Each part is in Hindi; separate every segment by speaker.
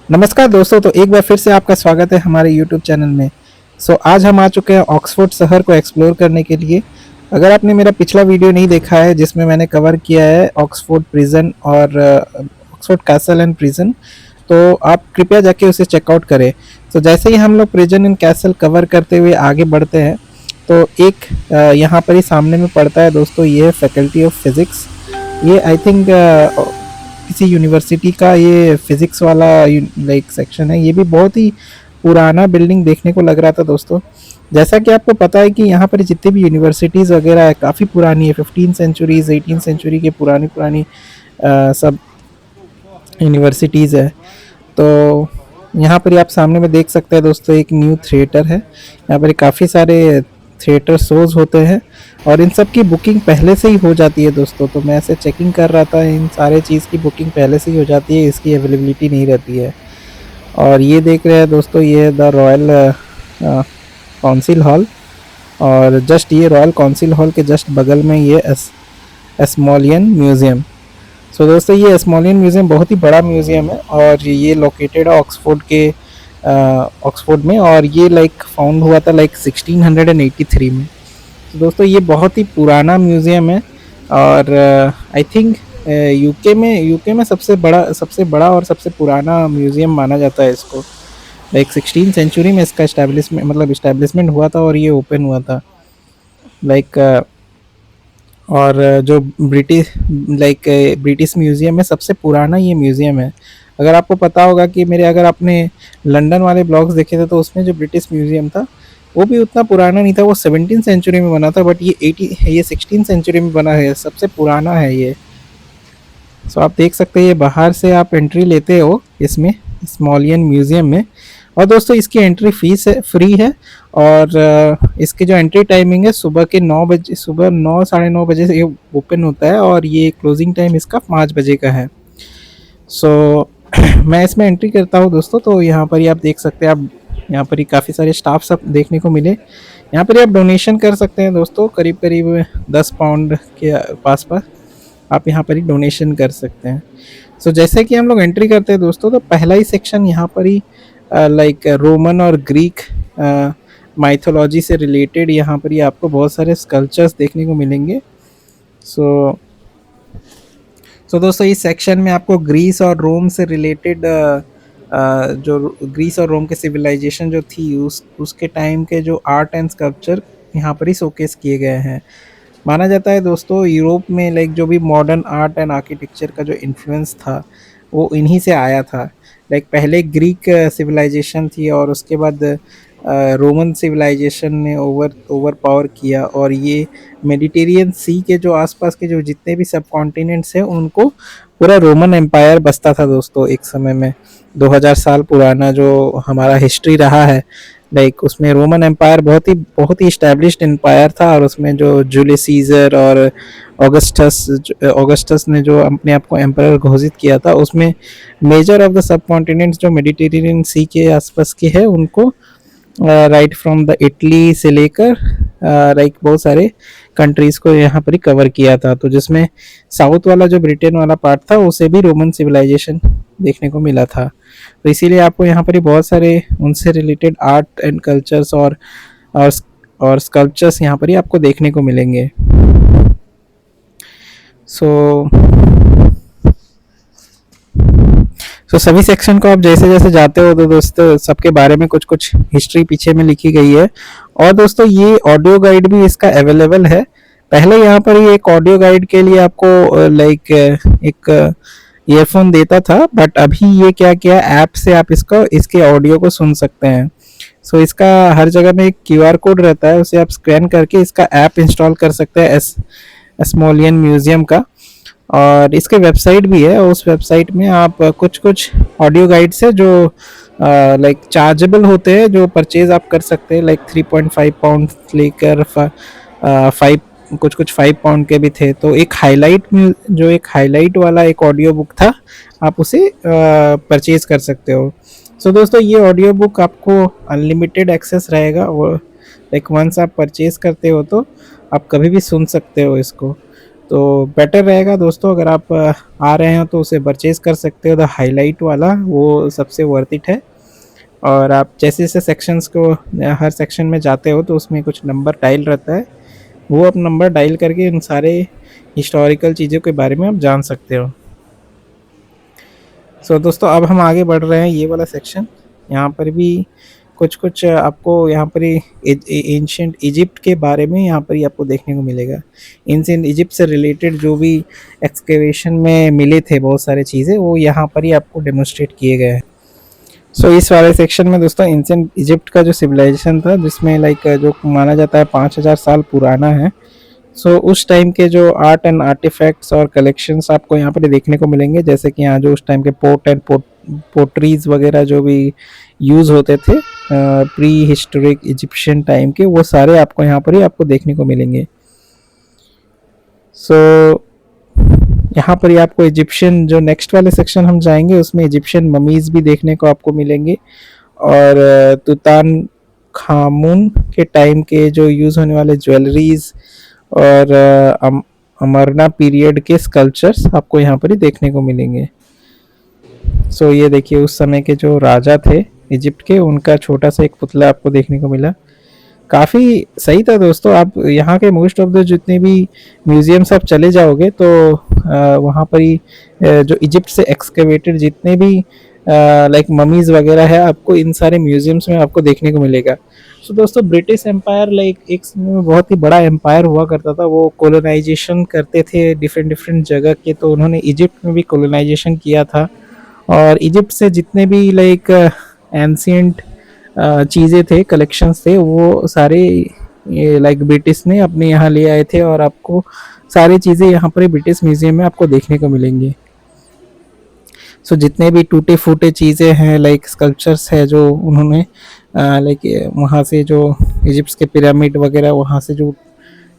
Speaker 1: नमस्कार दोस्तों, तो एक बार फिर से आपका स्वागत है हमारे यूट्यूब चैनल में। आज हम आ चुके हैं ऑक्सफोर्ड शहर को एक्सप्लोर करने के लिए। अगर आपने मेरा पिछला वीडियो नहीं देखा है जिसमें मैंने कवर किया है ऑक्सफोर्ड प्रिजन और ऑक्सफोर्ड कैसल एंड प्रिजन, तो आप कृपया जाके उसे चेकआउट करें। जैसे ही हम लोग प्रिजन एंड कैसल कवर करते हुए आगे बढ़ते हैं, तो एक यहाँ पर ही सामने में पड़ता है दोस्तों, ये है फैकल्टी ऑफ फिज़िक्स। ये आई थिंक किसी यूनिवर्सिटी का ये फिज़िक्स वाला लाइक सेक्शन है। ये भी बहुत ही पुराना बिल्डिंग देखने को लग रहा था दोस्तों। जैसा कि आपको पता है कि यहाँ पर जितनी भी यूनिवर्सिटीज़ वगैरह है काफ़ी पुरानी है, 15 सेंचुरीज 18 सेंचुरी की पुरानी पुरानी सब यूनिवर्सिटीज़ है। तो यहाँ पर आप सामने में देख सकते हैं दोस्तों, एक न्यू थिएटर है। यहाँ पर काफ़ी सारे थिएटर शोज़ होते हैं और इन सब की बुकिंग पहले से ही हो जाती है दोस्तों। तो मैं ऐसे चेकिंग कर रहा था, इन सारे चीज़ की बुकिंग पहले से ही हो जाती है, इसकी अवेलेबिलिटी नहीं रहती है। और ये देख रहे हैं दोस्तों, ये है द रॉयल काउंसिल हॉल, और जस्ट ये रॉयल काउंसिल हॉल के जस्ट बगल में ये एस्मोलियन म्यूज़ियम। दोस्तों, ये एस्मोलियन म्यूज़ियम बहुत ही बड़ा म्यूज़ियम है और ये लोकेटेड है ऑक्सफोर्ड में, और ये लाइक फाउंड हुआ था लाइक 1683 में। दोस्तों, ये बहुत ही पुराना म्यूज़ियम है और आई थिंक यूके में सबसे बड़ा और सबसे पुराना म्यूज़ियम माना जाता है इसको। लाइक 16 सेंचुरी में इसका इस्टेब्लिशमेंट हुआ था और ये ओपन हुआ था लाइक। और जो ब्रिटिश म्यूज़ियम है, सबसे पुराना ये म्यूज़ियम है। अगर आपको पता होगा कि अगर आपने लंदन वाले ब्लॉग्स देखे थे, तो उसमें जो ब्रिटिश म्यूज़ियम था वो भी उतना पुराना नहीं था, वो 17 सेंचुरी में बना था, बट ये 16 सेंचुरी में बना है, सबसे पुराना है ये। आप देख सकते हैं, ये बाहर से आप एंट्री लेते हो इसमें, स्मॉलियन म्यूज़ियम में। और दोस्तों, इसकी एंट्री फीस है, फ्री है। और इसके जो एंट्री टाइमिंग है, सुबह 9 साढ़े 9 बजे से ये ओपन होता है और ये क्लोजिंग टाइम इसका 5 बजे का है। मैं इसमें एंट्री करता हूँ दोस्तों। तो यहाँ पर ही आप देख सकते हैं, आप यहाँ पर ही काफ़ी सारे स्टाफ सब देखने को मिले। यहाँ पर ही आप डोनेशन कर सकते हैं दोस्तों, करीब करीब 10 पाउंड के पास आप यहाँ पर ही डोनेशन कर सकते हैं। जैसे कि हम लोग एंट्री करते हैं दोस्तों, तो पहला ही सेक्शन यहाँ पर ही लाइक रोमन और ग्रीक माइथोलॉजी से रिलेटेड यहाँ पर ही आपको बहुत सारे स्कल्पचर्स देखने को मिलेंगे। दोस्तों, इस सेक्शन में आपको ग्रीस और रोम से रिलेटेड जो ग्रीस और रोम के सिविलाइजेशन जो थी उसके टाइम के जो आर्ट एंड स्कल्पचर यहाँ पर ही शोकेस किए गए हैं। माना जाता है दोस्तों, यूरोप में लाइक जो भी मॉडर्न आर्ट एंड आर्किटेक्चर का जो इन्फ्लुएंस था वो इन्हीं से आया था। लाइक पहले ग्रीक सिविलाइजेशन थी और उसके बाद रोमन सिविलाइजेशन ने ओवर पावर किया, और ये मेडिटेरियन सी के जो आसपास के जो जितने भी सब कॉन्टिनेंट्स हैं उनको पूरा रोमन एम्पायर बसता था दोस्तों एक समय में। 2000 साल पुराना जो हमारा हिस्ट्री रहा है, लाइक उसमें रोमन एम्पायर बहुत ही इस्टेब्लिश्ड एम्पायर था, और उसमें जो जूलियस सीजर और ऑगस्टस ने जो अपने आप को एम्पायर घोषित किया था, उसमें measure of the sub continents जो मेडिटेरेनियन सी के आसपास के हैं उनको राइट फ्रॉम द इटली से लेकर लाइक बहुत सारे कंट्रीज़ को यहाँ पर ही कवर किया था। तो जिसमें साउथ वाला जो ब्रिटेन वाला पार्ट था उसे भी रोमन सिविलाइजेशन देखने को मिला था। तो इसीलिए आपको यहाँ पर ही बहुत सारे उनसे रिलेटेड आर्ट एंड कल्चर्स और स्कल्पचर्स यहाँ पर ही आपको देखने को मिलेंगे। सभी सेक्शन को आप जैसे जैसे जाते हो तो दोस्तों सबके बारे में कुछ कुछ हिस्ट्री पीछे में लिखी गई है। और दोस्तों, ये ऑडियो गाइड भी इसका अवेलेबल है। पहले यहाँ पर ही एक ऑडियो गाइड के लिए आपको लाइक एक ईयरफोन देता था, बट अभी ये क्या किया, ऐप से आप इसके ऑडियो को सुन सकते हैं। इसका हर जगह में एक क्यूआर कोड रहता है, उसे आप स्कैन करके इसका ऐप इंस्टॉल कर सकते हैं एस्मोलियन म्यूज़ियम का। और इसके वेबसाइट भी है, उस वेबसाइट में आप कुछ कुछ ऑडियो गाइड्स है जो लाइक चार्जेबल होते हैं, जो परचेज आप कर सकते हैं। लाइक 3.5 पाउंड लेकर 5 पाउंड के भी थे। तो एक हाईलाइट वाला एक ऑडियो बुक था, आप उसे परचेज कर सकते हो। दोस्तों, ये ऑडियो बुक आपको अनलिमिटेड एक्सेस रहेगा, वो लाइक वंस आप परचेज करते हो तो आप कभी भी सुन सकते हो इसको। तो बेटर रहेगा दोस्तों, अगर आप आ रहे हैं तो उसे परचेज़ कर सकते हो। द हाइलाइट वाला वो सबसे वर्थ इट है। और आप जैसे-जैसे सेक्शंस को हर सेक्शन में जाते हो तो उसमें कुछ नंबर डायल रहता है, वो आप नंबर डायल करके इन सारे हिस्टोरिकल चीज़ों के बारे में आप जान सकते हो। सो दोस्तों अब हम आगे बढ़ रहे हैं, ये वाला सेक्शन। यहाँ पर भी कुछ-कुछ आपको यहाँ पर ही एंशिएंट इजिप्ट के बारे में यहाँ पर ही आपको देखने को मिलेगा। एंशिएंट इजिप्ट से रिलेटेड जो भी एक्सकवेशन में मिले थे बहुत सारी चीज़ें, वो यहाँ पर ही आपको डेमोंस्ट्रेट किए गए हैं। सो इस वाले सेक्शन में दोस्तों एंशिएंट इजिप्ट का जो सिविलाइजेशन था, जिसमें लाइक जो माना जाता है 5000 साल पुराना है। सो उस टाइम के जो आर्ट एंड आर्टिफैक्ट्स और कलेक्शंस आपको यहाँ पर देखने को मिलेंगे, जैसे कि यहाँ जो उस टाइम के पोट्रीज वगैरह जो भी यूज़ होते थे प्री हिस्टोरिक इजिप्शियन टाइम के, वो सारे आपको यहाँ पर ही आपको देखने को मिलेंगे। सो यहाँ पर ही आपको इजिप्शियन, जो नेक्स्ट वाले सेक्शन हम जाएंगे उसमें इजिप्शियन ममीज भी देखने को आपको मिलेंगे, और तुतान खामून के टाइम के जो यूज़ होने वाले ज्वेलरीज और अमरना पीरियड के स्कल्पचर्स आपको यहाँ पर ही देखने को मिलेंगे। सो ये देखिए उस समय के जो राजा थे इजिप्ट के, उनका छोटा सा एक पुतला आपको देखने को मिला। काफ़ी सही था दोस्तों। आप यहाँ के मोस्ट ऑफ द जितने भी म्यूजियम्स आप चले जाओगे तो वहाँ पर ही जो इजिप्ट से एक्सकेवेटेड जितने भी लाइक ममीज वगैरह है, आपको इन सारे म्यूजियम्स में आपको देखने को मिलेगा। सो दोस्तों ब्रिटिश एम्पायर लाइक एक समय में बहुत ही बड़ा एम्पायर हुआ करता था। वो कोलोनाइजेशन करते थे डिफरेंट डिफरेंट जगह के, तो उन्होंने इजिप्ट में भी कोलोनाइजेशन किया था। और इजिप्ट से जितने भी लाइक एंशियंट चीज़ें थे, कलेक्शंस थे, वो सारे ये लाइक ब्रिटिश ने अपने यहाँ ले आए थे, और आपको सारी चीज़ें यहाँ पर ब्रिटिश म्यूजियम में आपको देखने को मिलेंगी। सो जितने भी टूटे फूटे चीज़ें हैं लाइक स्कल्पचर्स है जो उन्होंने लाइक वहाँ से जो इजिप्ट के पिरामिड वगैरह वहाँ से जो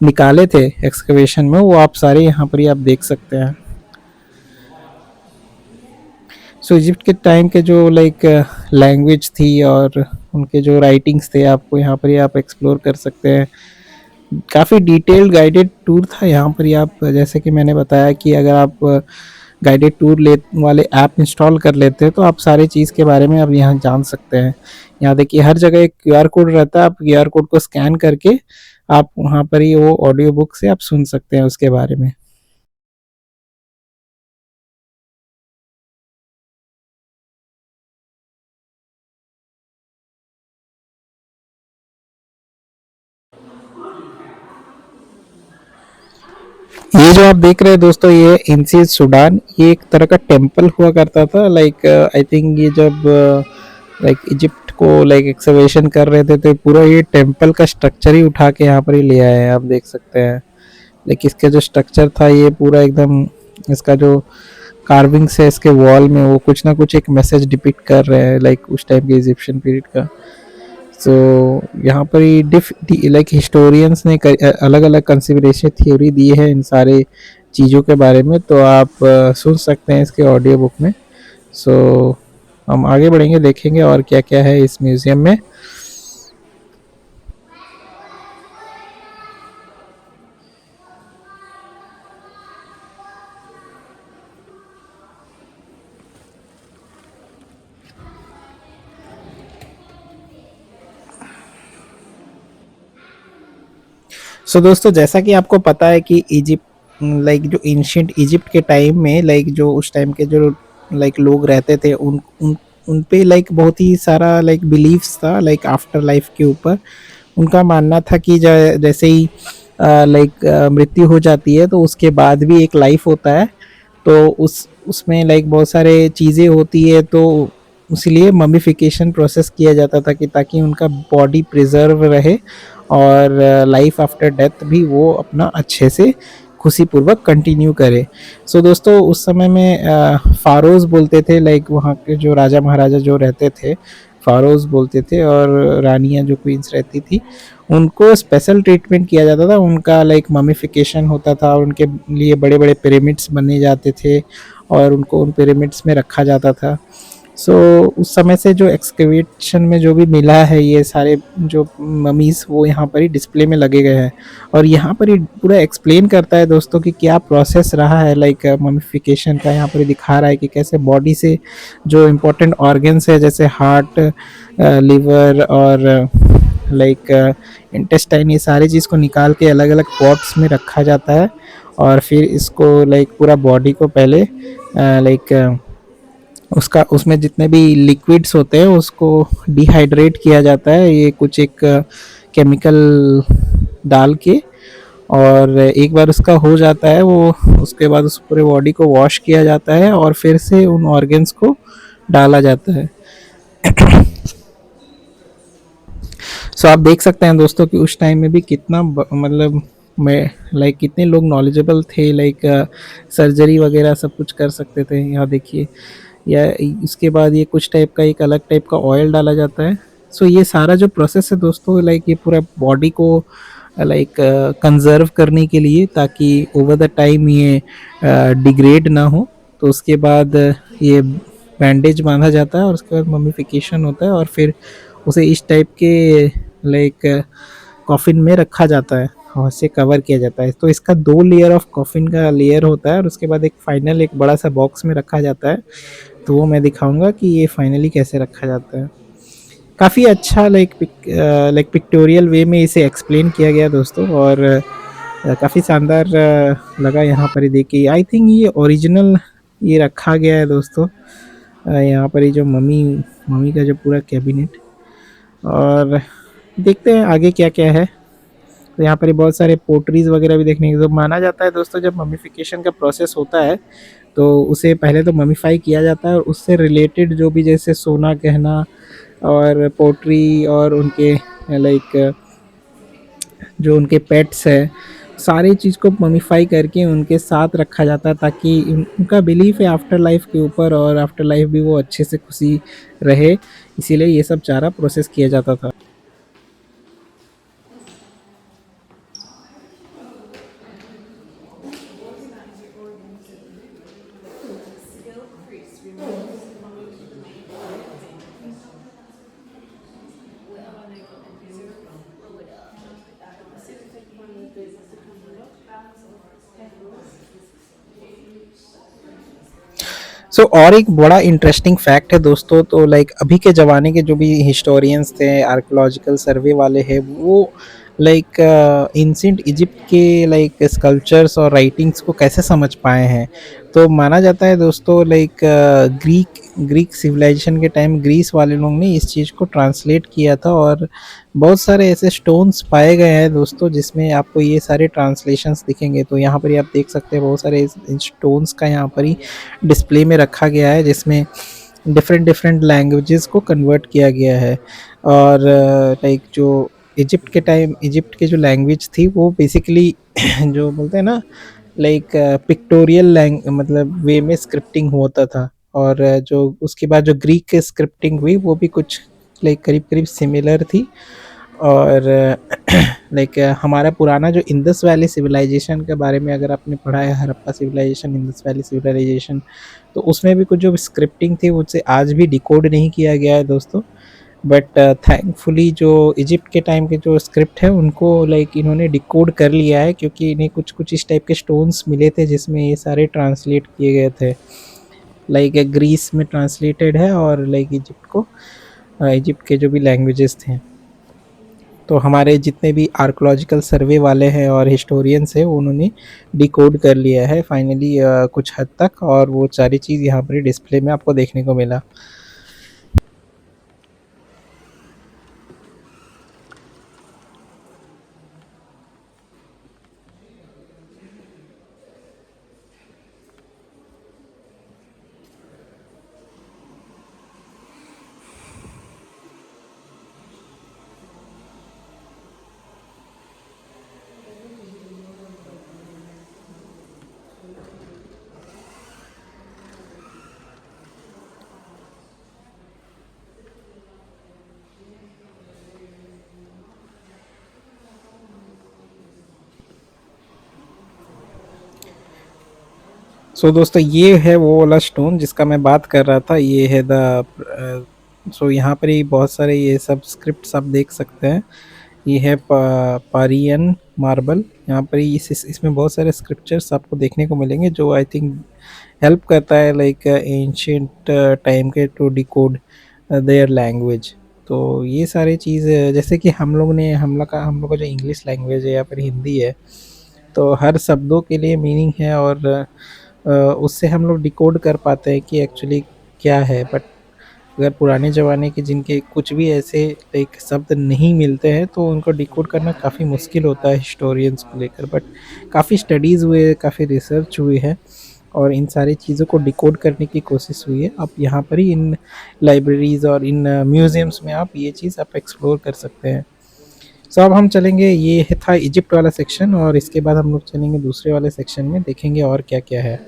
Speaker 1: निकाले थे एक्सकवेशन में, वो आप सारे यहाँ पर ही आप देख सकते हैं। सो इजिप्ट के टाइम के जो लाइक लैंग्वेज थी और उनके जो राइटिंग्स थे, आपको यहाँ पर ही आप एक्सप्लोर कर सकते हैं। काफ़ी डिटेल्ड गाइडेड टूर था यहाँ पर ही। आप जैसे कि मैंने बताया कि अगर आप गाइडेड टूर ले वाले ऐप इंस्टॉल कर लेते हैं तो आप सारी चीज़ के बारे में आप यहाँ जान सकते हैं। यहाँ देखिए हर जगह एक क्यूआर कोड रहता है, आप क्यूआर कोड को स्कैन करके आप वहाँ पर ही वो ऑडियो बुक से आप सुन सकते हैं उसके बारे में। ये जो आप देख रहे हैं दोस्तों, ये इंसीज सूडान, ये एक तरह का टेम्पल हुआ करता था। लाइक आई थिंक ये जब लाइक इजिप्ट को लाइक एक्सकवेशन कर रहे थे तो पूरा ये टेम्पल का स्ट्रक्चर ही उठा के यहाँ पर ही ले आए हैं, आप देख सकते हैं। लाइक इसका जो स्ट्रक्चर था ये पूरा एकदम, इसका जो कार्विंग्स है इसके वॉल में, वो कुछ ना कुछ एक मैसेज डिपिक्ट कर रहे हैं लाइक उस टाइम के इजिप्शियन पीरियड का। सो यहाँ पर ही लाइक हिस्टोरियंस ने अलग अलग कंसिडरेशन थ्योरी दी है इन सारे चीज़ों के बारे में, तो आप सुन सकते हैं इसके ऑडियो बुक में। सो हम आगे बढ़ेंगे, देखेंगे और क्या क्या है इस म्यूज़ियम में। सो दोस्तों जैसा कि आपको पता है कि इजिप्ट लाइक जो एंशियंट इजिप्ट के टाइम में लाइक जो उस टाइम के जो लाइक लोग रहते थे, उन उन उन पे लाइक बहुत ही सारा लाइक बिलीफ्स था लाइक आफ्टर लाइफ के ऊपर। उनका मानना था कि जैसे ही लाइक मृत्यु हो जाती है तो उसके बाद भी एक लाइफ होता है, तो उसमें लाइक बहुत सारे चीज़ें होती है, तो इसलिए ममिफिकेशन प्रोसेस किया जाता था कि ताकि उनका बॉडी प्रिजर्व रहे और लाइफ आफ्टर डेथ भी वो अपना अच्छे से खुशीपूर्वक कंटिन्यू करे। सो दोस्तों उस समय में फ़ारोज़ बोलते थे, लाइक वहाँ के जो राजा महाराजा जो रहते थे फ़ारोज़ बोलते थे, और रानियाँ जो क्वींस रहती थी उनको स्पेशल ट्रीटमेंट किया जाता था। उनका लाइक ममिफिकेशन होता था और उनके लिए बड़े बड़े पिरामिड्स बने जाते थे और उनको उन पिरामिड्स में रखा जाता था। सो उस समय से जो एक्सकवेशन में जो भी मिला है ये सारे जो ममीज़ वो यहाँ पर ही डिस्प्ले में लगे गए हैं। और यहाँ पर ही पूरा एक्सप्लेन करता है दोस्तों कि क्या प्रोसेस रहा है लाइक ममिफिकेशन का। यहाँ पर ही दिखा रहा है कि कैसे बॉडी से जो इम्पोर्टेंट ऑर्गन्स है जैसे हार्ट, लिवर और लाइक इंटेस्टाइन, ये सारी चीज़ को निकाल के अलग अलग पॉट्स में रखा जाता है। और फिर इसको लाइक पूरा बॉडी को पहले लाइक उसका उसमें जितने भी लिक्विड्स होते हैं उसको डिहाइड्रेट किया जाता है, ये कुछ एक केमिकल डाल के। और एक बार उसका हो जाता है वो, उसके बाद उस पूरे बॉडी को वॉश किया जाता है और फिर से उन ऑर्गन्स को डाला जाता है। सो आप देख सकते हैं दोस्तों कि उस टाइम में भी कितना मतलब मैं लाइक कितने लोग नॉलेजेबल थे, लाइक सर्जरी वगैरह सब कुछ कर सकते थे। यहाँ देखिए, या इसके बाद ये कुछ टाइप का एक अलग टाइप का ऑयल डाला जाता है। सो ये सारा जो प्रोसेस है दोस्तों, लाइक ये पूरा बॉडी को लाइक कंजर्व करने के लिए, ताकि ओवर द टाइम ये डिग्रेड ना हो। तो उसके बाद ये बैंडेज बांधा जाता है और उसके बाद ममिफिकेशन होता है और फिर उसे इस टाइप के लाइक कॉफिन में रखा जाता है और उसे कवर किया जाता है। तो इसका 2 लेयर ऑफ कॉफिन का लेयर होता है और उसके बाद एक फाइनल एक बड़ा सा बॉक्स में रखा जाता है। तो वो मैं दिखाऊंगा कि ये फाइनली कैसे रखा जाता है। काफ़ी अच्छा लाइक पिक्टोरियल वे में इसे एक्सप्लेन किया गया दोस्तों। और काफ़ी शानदार लगा यहाँ पर ही देख के। आई थिंक ये ओरिजिनल ये रखा गया है दोस्तों। यहाँ पर ही जो मम्मी मम्मी का जो पूरा कैबिनेट। और देखते हैं आगे क्या क्या है। तो यहाँ पर ही बहुत सारे पोट्रीज वगैरह भी देखने को। तो माना जाता है दोस्तों जब ममिफिकेशन का प्रोसेस होता है तो उसे पहले तो ममिफाई किया जाता है और उससे रिलेटेड जो भी जैसे सोना गहना और पोट्री और उनके लाइक जो उनके पेट्स है, सारी चीज़ को ममिफाई करके उनके साथ रखा जाता है, ताकि उनका बिलीफ है आफ्टर लाइफ के ऊपर और आफ्टर लाइफ भी वो अच्छे से खुशी रहे। इसीलिए ये सब सारा प्रोसेस किया जाता था। और एक बड़ा इंटरेस्टिंग फैक्ट है दोस्तों, तो लाइक अभी के ज़माने के जो भी हिस्टोरियंस थे, आर्कियोलॉजिकल सर्वे वाले हैं, वो लाइक एंशिएंट इजिप्ट के लाइक स्कल्पचर्स और राइटिंग्स को कैसे समझ पाए हैं। तो माना जाता है दोस्तों लाइक ग्रीक ग्रीक सिविलाइजेशन के टाइम ग्रीस वाले लोग ने इस चीज़ को ट्रांसलेट किया था। और बहुत सारे ऐसे स्टोन्स पाए गए हैं दोस्तों जिसमें आपको ये सारे ट्रांसलेशंस दिखेंगे। तो यहाँ पर ही आप देख सकते हैं बहुत सारे स्टोन्स का यहाँ पर ही डिस्प्ले में रखा गया है, जिसमें डिफरेंट डिफरेंट लैंग्वेजेस को कन्वर्ट किया गया है। और लाइक जो इजिप्ट के जो लैंग्वेज थी वो बेसिकली जो बोलते हैं ना लाइक पिक्टोरियल लैंग मतलब वे में स्क्रिप्टिंग होता था। और जो उसके बाद जो ग्रीक के स्क्रिप्टिंग हुई वो भी कुछ लाइक करीब करीब सिमिलर थी। और लाइक हमारा पुराना जो इंडस वैली सिविलाइजेशन के बारे में अगर आपने पढ़ा है, Harappa civilisation, Indus valley civilisation, तो उसमें भी कुछ जो स्क्रिप्टिंग थी उससे आज भी डिकोड नहीं किया गया है दोस्तों। बट थैंकफुली जो इजिप्ट के टाइम के जो स्क्रिप्ट है उनको लाइक इन्होंने डिकोड कर लिया है, क्योंकि इन्हें कुछ कुछ इस टाइप के स्टोन्स मिले थे जिसमें ये सारे ट्रांसलेट किए गए थे। लाइक ग्रीस में ट्रांसलेटेड है और लाइक इजिप्ट को इजिप्ट के जो भी लैंग्वेजेस थे। तो हमारे जितने भी आर्कोलॉजिकल सर्वे वाले हैं और हिस्टोरियंस हैं उन्होंने डिकोड कर लिया है फाइनली कुछ हद तक। और वो सारी चीज़ यहाँ पर डिस्प्ले में आपको देखने को मिला। सो दोस्तों ये है वो वाला स्टोन जिसका मैं बात कर रहा था, ये है द सो यहाँ पर ही बहुत सारे ये सब स्क्रिप्ट्स आप देख सकते हैं। ये है पारियन मार्बल। यहाँ पर ही इसमें बहुत सारे स्क्रिप्चर्स आपको देखने को मिलेंगे जो आई थिंक हेल्प करता है लाइक एंशियंट टाइम के टू डिकोड देयर लैंग्वेज। तो ये सारी चीज़ जैसे कि हम लोग का जो इंग्लिश लैंग्वेज है या फिर हिंदी है, तो हर शब्दों के लिए मीनिंग है और उससे हम लोग डिकोड कर पाते हैं कि एक्चुअली क्या है। बट अगर पुराने ज़माने के जिनके कुछ भी ऐसे लाइक शब्द नहीं मिलते हैं तो उनको डिकोड करना काफ़ी मुश्किल होता है हिस्टोरियंस को लेकर। बट काफ़ी स्टडीज़ हुए, काफ़ी रिसर्च हुई है और इन सारी चीज़ों को डिकोड करने की कोशिश हुई है। आप यहाँ पर ही इन लाइब्रेरीज़ और इन म्यूज़ियम्स में आप ये चीज़ आप एक्सप्लोर कर सकते हैं। सो अब हम चलेंगे, ये था इजिप्ट वाला सेक्शन और इसके बाद हम लोग चलेंगे दूसरे वाले सेक्शन में, देखेंगे और क्या-क्या है।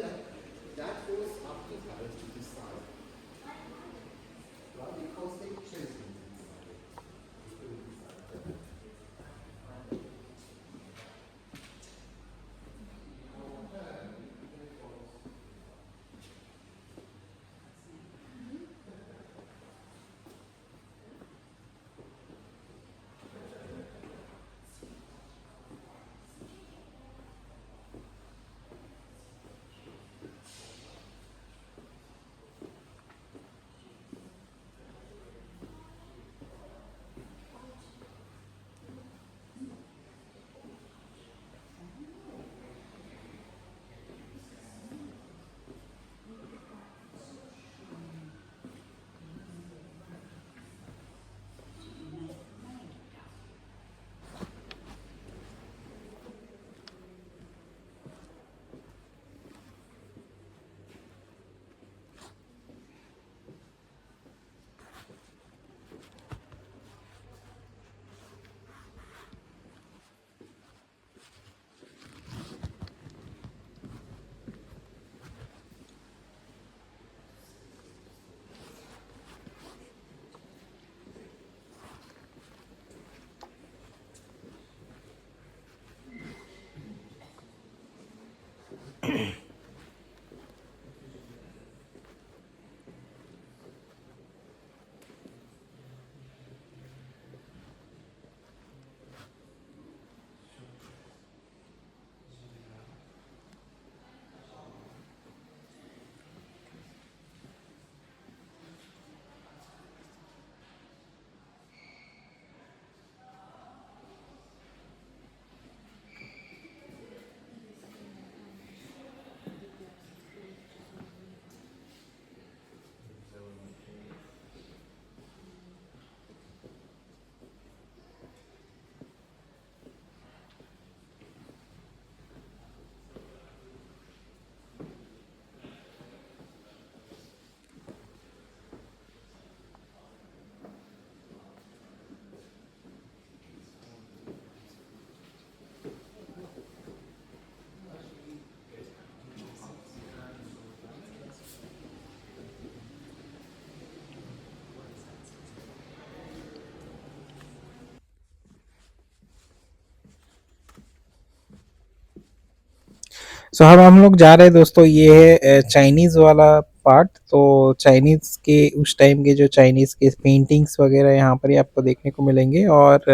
Speaker 1: सो अब हम लोग जा रहे हैं दोस्तों, ये है चाइनीज़ वाला पार्ट। तो चाइनीज़ के उस टाइम के जो चाइनीज़ के पेंटिंग्स वगैरह यहाँ पर ही आपको देखने को मिलेंगे और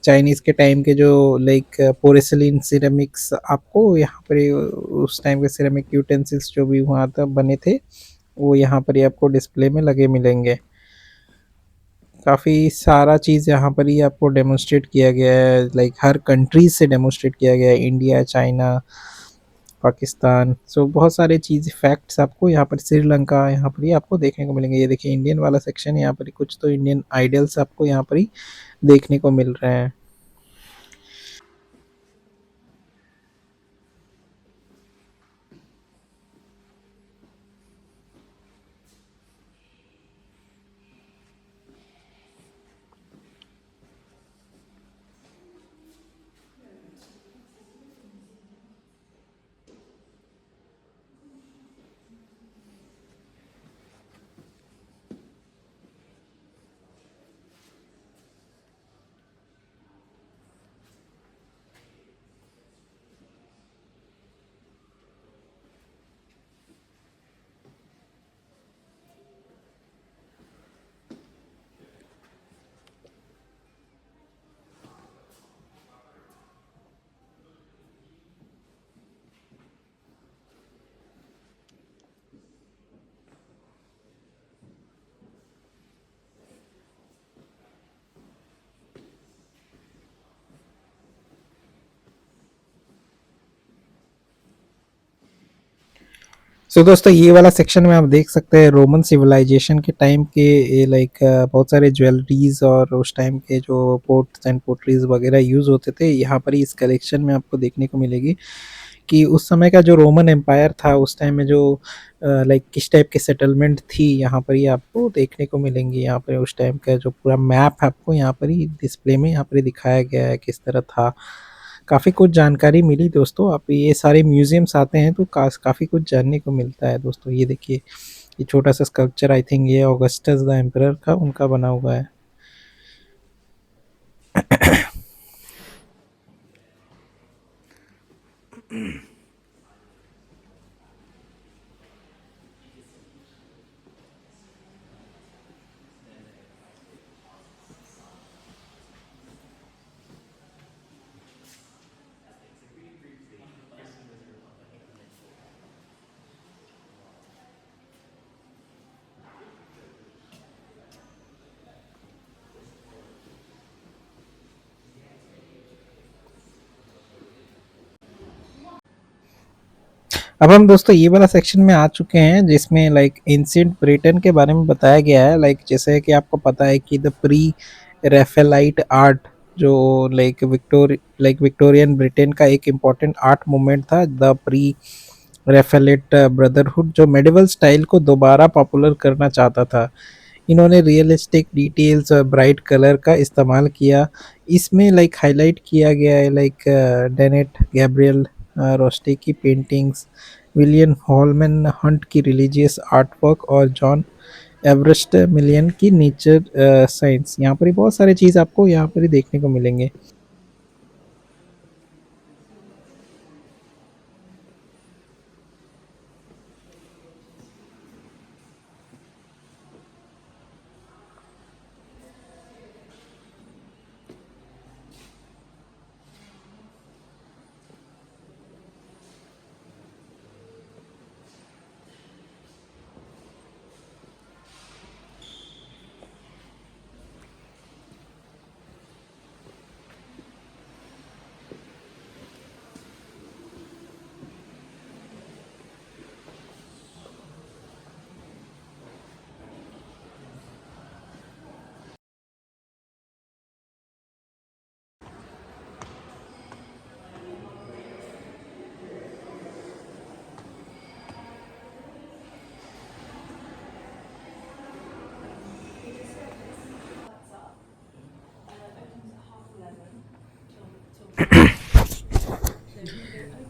Speaker 1: चाइनीज़ के टाइम के जो लाइक पोर्सिलेन सिरेमिक्स आपको यहाँ पर ही उस टाइम के सिरेमिक यूटेंसिल्स जो भी वहाँ तक बने थे वो यहाँ पर ही आपको डिस्प्ले में लगे मिलेंगे। काफ़ी सारा चीज़ यहाँ पर ही आपको डेमोंस्ट्रेट किया गया है, लाइक हर कंट्रीज से डेमोंस्ट्रेट किया गया है, इंडिया, चाइना, पाकिस्तान। सो बहुत सारे चीज़ फैक्ट्स आपको यहाँ पर, श्रीलंका, यहाँ पर ही आपको देखने को मिलेंगे। ये देखिए इंडियन वाला सेक्शन है, यहाँ पर ही कुछ तो इंडियन आइडल्स आपको यहाँ पर ही देखने को मिल रहे हैं। सो दोस्तों ये वाला सेक्शन में आप देख सकते हैं रोमन सिविलाइजेशन के टाइम के लाइक बहुत सारे ज्वेलरीज और उस टाइम के जो पोर्ट्स एंड पोटरीज वगैरह यूज़ होते थे, यहाँ पर ही इस कलेक्शन में आपको देखने को मिलेगी कि उस समय का जो रोमन एम्पायर था उस टाइम में जो लाइक किस टाइप की सेटलमेंट थी, यहाँ पर ही आपको देखने को मिलेंगी। यहाँ पर उस टाइम का जो पूरा मैप है आपको यहाँ पर ही डिस्प्ले में यहाँ पर ही दिखाया गया है किस तरह था। काफ़ी कुछ जानकारी मिली दोस्तों, आप ये सारे म्यूजियम्स आते हैं तो काफ़ी कुछ जानने को मिलता है दोस्तों। ये देखिए, ये छोटा सा स्कल्पचर, आई थिंक ये ऑगस्टस द एम्परर का उनका बना हुआ है। अब हम दोस्तों ये वाला सेक्शन में आ चुके हैं जिसमें लाइक एंशिएंट ब्रिटेन के बारे में बताया गया है। लाइक जैसे कि आपको पता है कि द प्री रेफेलाइट आर्ट जो लाइक विक्टोरियन ब्रिटेन का एक इम्पॉर्टेंट आर्ट मूवमेंट था, द प्री रेफेलेट ब्रदरहुड जो मेडिवल स्टाइल को दोबारा पॉपुलर करना चाहता था। इन्होंने रियलिस्टिक डिटेल्स और ब्राइट कलर का इस्तेमाल किया। इसमें लाइक हाईलाइट किया गया है लाइक डेनेट गैब्रियल रोस्टे की पेंटिंग्स, विलियम हॉलमैन हंट की रिलीजियस आर्टवर्क और जॉन एवरेस्ट मिलियन की नेचर साइंस। यहाँ पर ही बहुत सारी चीज़ आपको यहाँ पर ही देखने को मिलेंगे।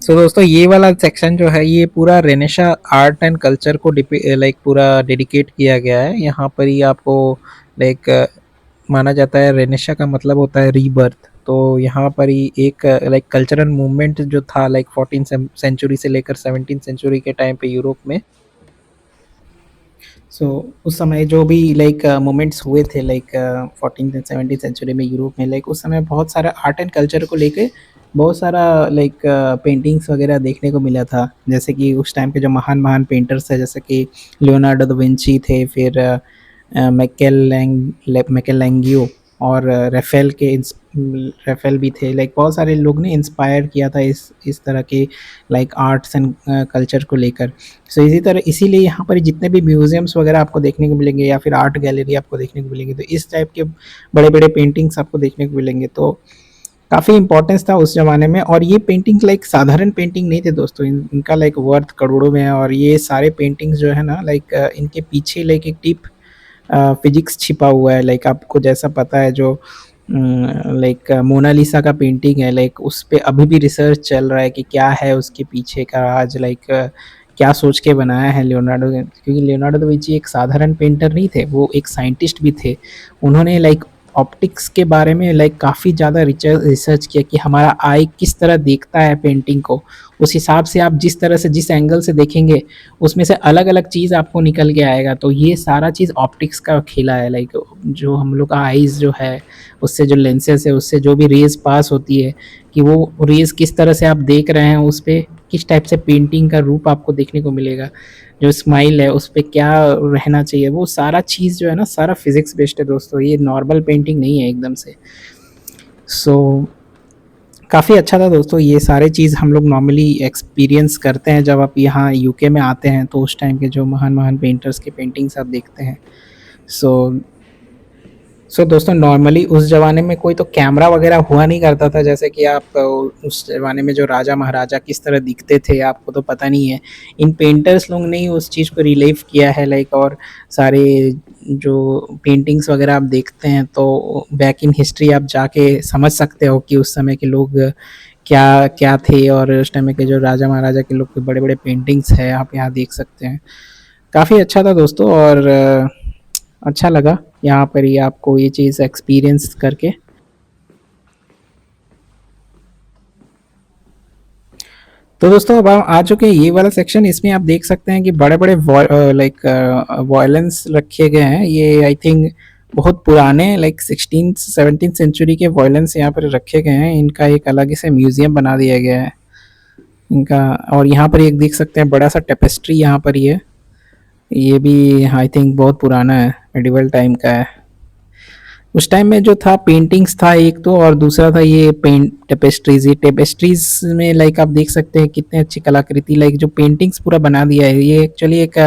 Speaker 1: सो दोस्तों ये वाला सेक्शन जो है ये पूरा रेनेशा आर्ट एंड कल्चर को लाइक पूरा डेडिकेट किया गया है। यहाँ पर ही आपको लाइक माना जाता है रेनेशा का मतलब होता है रीबर्थ। तो यहाँ पर ही एक लाइक कल्चरल मूवमेंट जो था लाइक 14 सेंचुरी से लेकर 17 सेंचुरी के टाइम पे यूरोप में। उस समय जो भी लाइक मोमेंट्स हुए थे लाइक 14 एंड 17 सेंचुरी में यूरोप में, लाइक उस समय बहुत सारा आर्ट एंड कल्चर को लेके बहुत सारा लाइक पेंटिंग्स वगैरह देखने को मिला था। जैसे कि उस टाइम के जो महान महान पेंटर्स है जैसे कि लियोनार्डो दा विंची थे, फिर मैकेलेंगियो और रेफेल भी थे। लाइक बहुत सारे लोग ने इंस्पायर किया था इस तरह के लाइक आर्ट्स एंड कल्चर को लेकर। इसी तरह इसीलिए यहाँ पर जितने भी म्यूजियम्स वगैरह आपको देखने को मिलेंगे या फिर आर्ट गैलरी आपको देखने को मिलेंगे तो इस टाइप के बड़े बड़े पेंटिंग्स आपको देखने को मिलेंगे। तो काफ़ी इंपॉर्टेंस था उस ज़माने में। और ये पेंटिंग लाइक साधारण पेंटिंग नहीं थे दोस्तों, इनका लाइक वर्थ करोड़ों में है। और ये सारे पेंटिंग्स जो है ना लाइक इनके पीछे लाइक एक डीप फिजिक्स छिपा हुआ है। लाइक आपको जैसा पता है जो लाइक मोनालिसा का पेंटिंग है, लाइक उस पे अभी भी रिसर्च चल रहा है कि क्या है उसके पीछे का राज, लाइक क्या सोच के बनाया है लियोनार्डो। क्योंकि लियोनार्डो दा विंची एक साधारण पेंटर नहीं थे, वो एक साइंटिस्ट भी थे। उन्होंने लाइक ऑप्टिक्स के बारे में लाइक काफ़ी ज़्यादा रिसर्च किया कि हमारा आई किस तरह देखता है पेंटिंग को। उस हिसाब से आप जिस तरह से जिस एंगल से देखेंगे उसमें से अलग अलग चीज़ आपको निकल के आएगा। तो ये सारा चीज़ ऑप्टिक्स का खेला है। लाइक जो हम लोग का आईज जो है उससे जो लेंसेज है उससे जो भी रेज पास होती है कि वो रेज किस तरह से आप देख रहे हैं, उस पर किस टाइप से पेंटिंग का रूप आपको देखने को मिलेगा, जो स्माइल है उस पर क्या रहना चाहिए, वो सारा चीज़ जो है ना सारा फिजिक्स बेस्ड है दोस्तों। ये नॉर्मल पेंटिंग नहीं है एकदम से। सो काफ़ी अच्छा था दोस्तों, ये सारे चीज़ हम लोग नॉर्मली एक्सपीरियंस करते हैं जब आप यहाँ यूके में आते हैं, तो उस टाइम के जो महान-महान पेंटर्स की पेंटिंग्स आप देखते हैं। सो दोस्तों नॉर्मली उस ज़माने में कोई तो कैमरा वगैरह हुआ नहीं करता था, जैसे कि आप उस ज़माने में जो राजा महाराजा किस तरह दिखते थे आपको तो पता नहीं है। इन पेंटर्स लोग ने ही उस चीज़ को रिलीव किया है, लाइक, और सारे जो पेंटिंग्स वगैरह आप देखते हैं तो बैक इन हिस्ट्री आप जाके समझ सकते हो कि उस समय के लोग क्या क्या थे, और उस टाइम के जो राजा महाराजा के लोग के बड़े बड़े पेंटिंग्स है आप यहाँ देख सकते हैं। काफ़ी अच्छा था दोस्तों, और अच्छा लगा यहाँ पर ही आपको ये चीज़ एक्सपीरियंस करके। तो दोस्तों अब हम आ चुके हैं ये वाला सेक्शन, इसमें आप देख सकते हैं कि बड़े बड़े लाइक वॉयलेंस रखे गए हैं। ये आई थिंक बहुत पुराने लाइक 16 17 सेंचुरी के वॉयलेंस यहाँ पर रखे गए हैं। इनका एक अलग से म्यूजियम बना दिया गया है इनका। और यहाँ पर एक देख सकते हैं बड़ा सा टेपेस्ट्री यहाँ पर ही है। ये भी आई थिंक बहुत पुराना है, मेडिवल टाइम का है। उस टाइम में जो था पेंटिंग्स था एक तो, और दूसरा था ये पेंट टेपेस्ट्रीज। ये टेपेस्ट्रीज में लाइक आप देख सकते हैं कितने अच्छी कलाकृति, लाइक जो पेंटिंग्स पूरा बना दिया है। ये एक्चुअली एक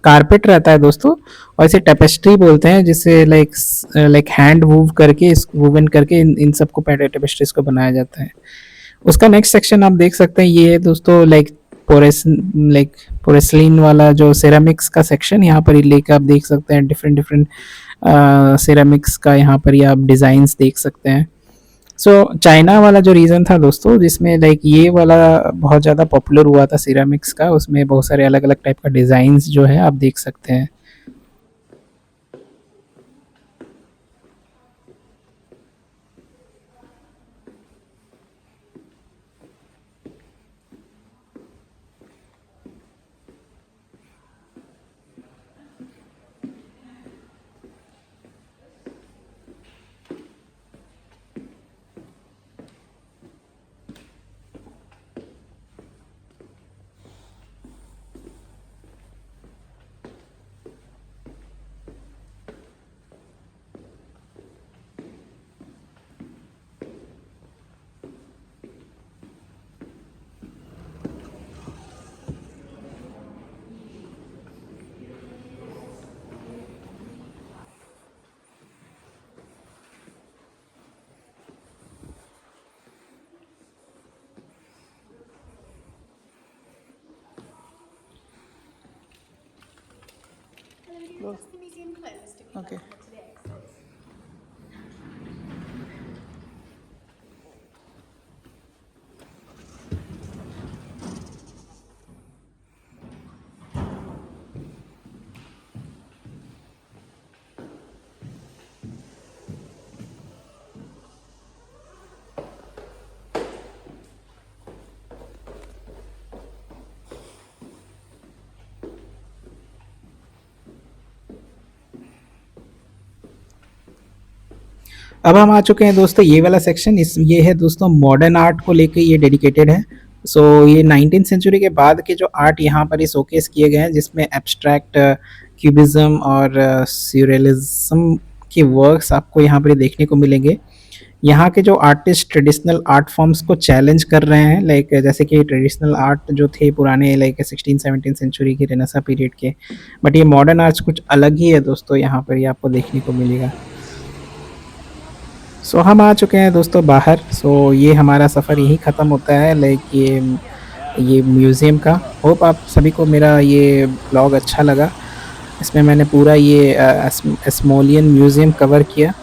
Speaker 1: कारपेट रहता है दोस्तों, और इसे टेपेस्ट्री बोलते हैं, जिससे लाइक हैंड वूव करके वूवन करके इन सबको टेपेस्ट्रीज को बनाया जाता है। उसका नेक्स्ट सेक्शन आप देख सकते हैं, ये है दोस्तों लाइक पोरेस्लिन वाला जो सेरामिक्स का सेक्शन। यहाँ पर ही लेकर आप देख सकते हैं डिफरेंट डिफरेंट सिरेमिक्स का, यहाँ पर ही आप डिज़ाइंस देख सकते हैं। चाइना वाला जो रीजन था दोस्तों, जिसमें लाइक ये वाला बहुत ज़्यादा पॉपुलर हुआ था सिरेमिक्स का, उसमें बहुत सारे अलग अलग टाइप का डिज़ाइंस जो है आप देख सकते हैं।
Speaker 2: Is the museum closed?
Speaker 1: Okay. अब हम आ चुके हैं दोस्तों ये वाला सेक्शन, ये है दोस्तों मॉडर्न आर्ट को लेके ये डेडिकेटेड है। ये 19th सेंचुरी के बाद के जो आर्ट यहाँ पर ही शोकेस किए गए हैं, जिसमें एब्स्ट्रैक्ट, क्यूबिज्म और स्यूररियलिज्म के वर्क्स आपको यहाँ पर देखने को मिलेंगे। यहाँ के जो आर्टिस्ट ट्रेडिशनल आर्ट फॉर्म्स को चैलेंज कर रहे हैं, लाइक जैसे कि ट्रेडिशनल आर्ट जो थे पुराने लाइक 16 17 सेंचुरी के रेनेसां पीरियड के, बट ये मॉडर्न आर्ट्स कुछ अलग ही है दोस्तों, यहाँ पर ही आपको देखने को मिलेगा। हम आ चुके हैं दोस्तों बाहर। ये हमारा सफ़र यहीं ख़त्म होता है, लाइक ये म्यूज़ियम का। होप आप सभी को मेरा ये ब्लॉग अच्छा लगा। इसमें मैंने पूरा ये एस्मोलियन म्यूज़ियम कवर किया।